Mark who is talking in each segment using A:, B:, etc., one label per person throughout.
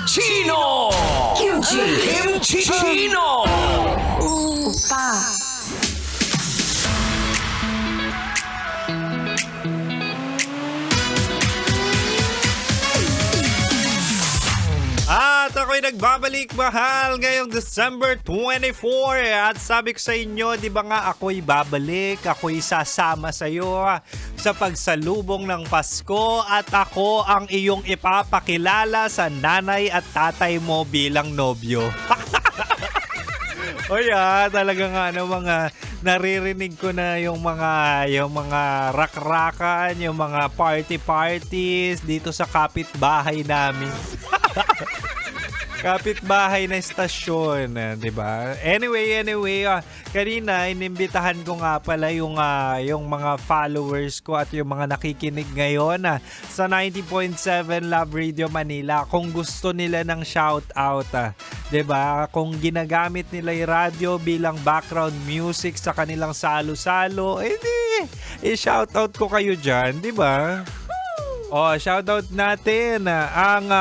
A: Chino! Kimchi! Chino!
B: 오빠,
C: At ako'y nagbabalik mahal ngayong December 24 at sabi ko sa inyo, di ba nga ako'y babalik, ako'y sasama sa iyo sa pagsalubong ng Pasko at ako ang iyong ipapakilala sa nanay at tatay mo bilang nobyo. O talaga nga mga naririnig ko na yung mga rakrakan, yung mga parties dito sa kapitbahay namin. Kapitbahay na estasyon, 'di ba? Anyway, kanina inimbitahan ko nga pala yung mga followers ko at yung mga nakikinig ngayon sa 90.7 Love Radio Manila kung gusto nila ng shout out, 'di ba? Kung ginagamit nila yung radyo bilang background music sa kanilang salo-salo, i-shout out ko kayo diyan, 'di ba? Shout out natin ang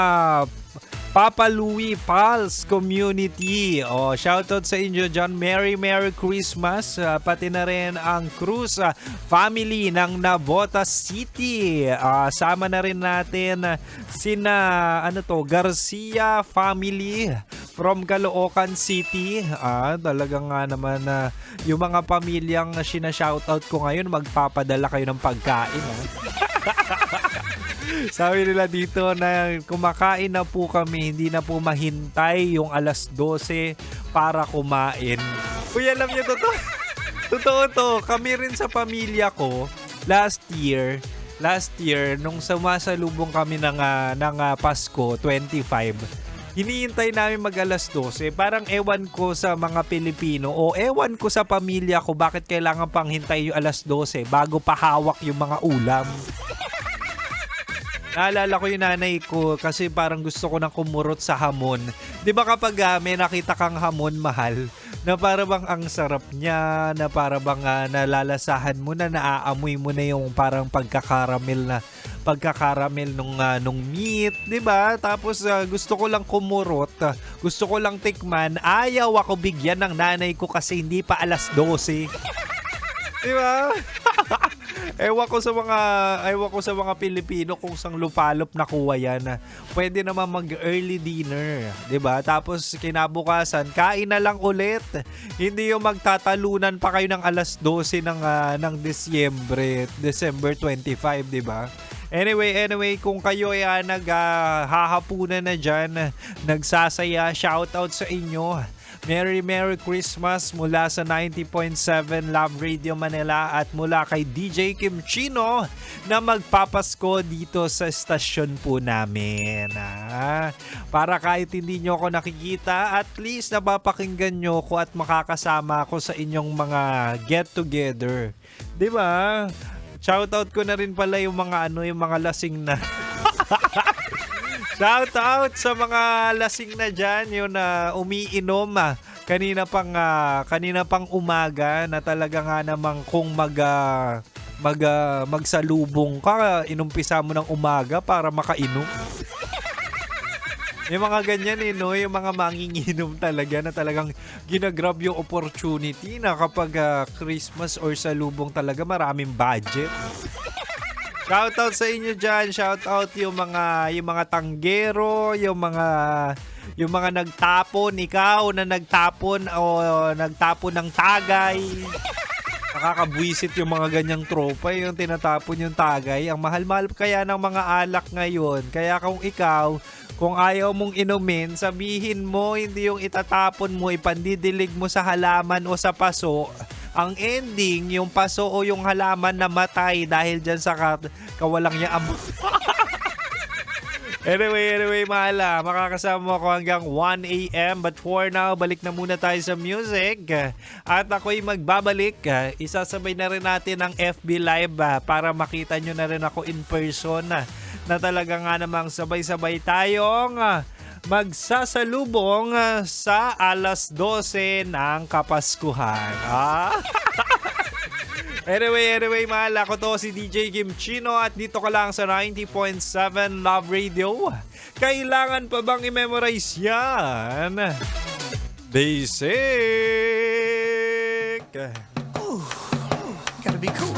C: Papa Louie Pals Community. Shoutout sa inyo dyan. Merry Christmas. Pati na rin ang Cruz family ng Navotas City. Sama na rin natin sina Garcia family from Caloocan City. Talagang nga naman yung mga pamilyang sinashoutout ko ngayon, magpapadala kayo ng pagkain. Sabi nila dito na kumakain na po kami, hindi na po mahintay yung alas 12 para kumain. Uy, alam niyo totoo to. Kami rin sa pamilya ko last year nung sumasalubong kami ng Pasko 25. Hinihintay namin mag alas 12. Parang ewan ko sa mga Pilipino o ewan ko sa pamilya ko bakit kailangan pang hintay yung alas 12 bago pa hawak yung mga ulam. Naalala ko yung nanay ko kasi parang gusto ko nang kumurot sa hamon. Di ba kapag may nakita kang hamon mahal, na para bang ang sarap niya, na para bang nalalasahan mo na, naaamoy mo na yung parang pagkakaramel nung meat, di ba? Tapos gusto ko lang kumurot, gusto ko lang tikman, ayaw ako bigyan ng nanay ko kasi hindi pa alas 12. Di ba? Ewan ko sa mga Pilipino kung sang lupalop na kuha yan. Pwede naman mag-early dinner, 'di ba? Tapos kinabukasan, kain na lang ulit. Hindi yung magtatalunan pa kayo ng alas 12 ng December 25, 'di ba? Anyway, kung kayo ay naghahapunan na diyan, nagsasaya, shoutout sa inyo. Merry Christmas mula sa 90.7 Love Radio Manila at mula kay DJ Kim Chino na magpapasko dito sa estasyon po namin. Para kahit hindi nyo ako nakikita, at least napapakinggan nyo ko at makakasama ako sa inyong mga get-together. Diba? Shoutout ko na rin pala yung mga lasing na. Shout out sa mga lasing na dyan, yun na umiinom kanina pang umaga na talaga nga namang kung magsalubong ka, inumpisa mo ng umaga para makainom. Yung mga ganyan no, yung mga manginginom talaga na talagang ginagrab yung opportunity na kapag Christmas or salubong talaga maraming budget. Shoutout sa inyo dyan. Shoutout yung mga tanggero, yung mga nagtapon, ikaw na nagtapon ng tagay. Nakakabwisit yung mga ganyang tropa, yung tinatapon yung tagay. Ang mahal-mahal kaya ng mga alak ngayon. Kaya kung ayaw mong inumin, sabihin mo, hindi yung itatapon mo, ipandidilig mo sa halaman o sa paso. Ang ending, yung paso o yung halaman na matay dahil dyan sa kawalang niya amo. Anyway, mahala. Makakasama ako hanggang 1 a.m. But for now, balik na muna tayo sa music. At ako'y magbabalik. Isasabay na rin natin ang FB Live para makita nyo na rin ako in person na talaga nga namang sabay-sabay tayong magsasalubong sa alas 12 ng Kapaskuhan. Anyway, mahal, ako to si DJ Kim Chino at dito ka lang sa 90.7 Love Radio. Kailangan pa bang i-memorize yan? Basic!
A: Gotta be cool.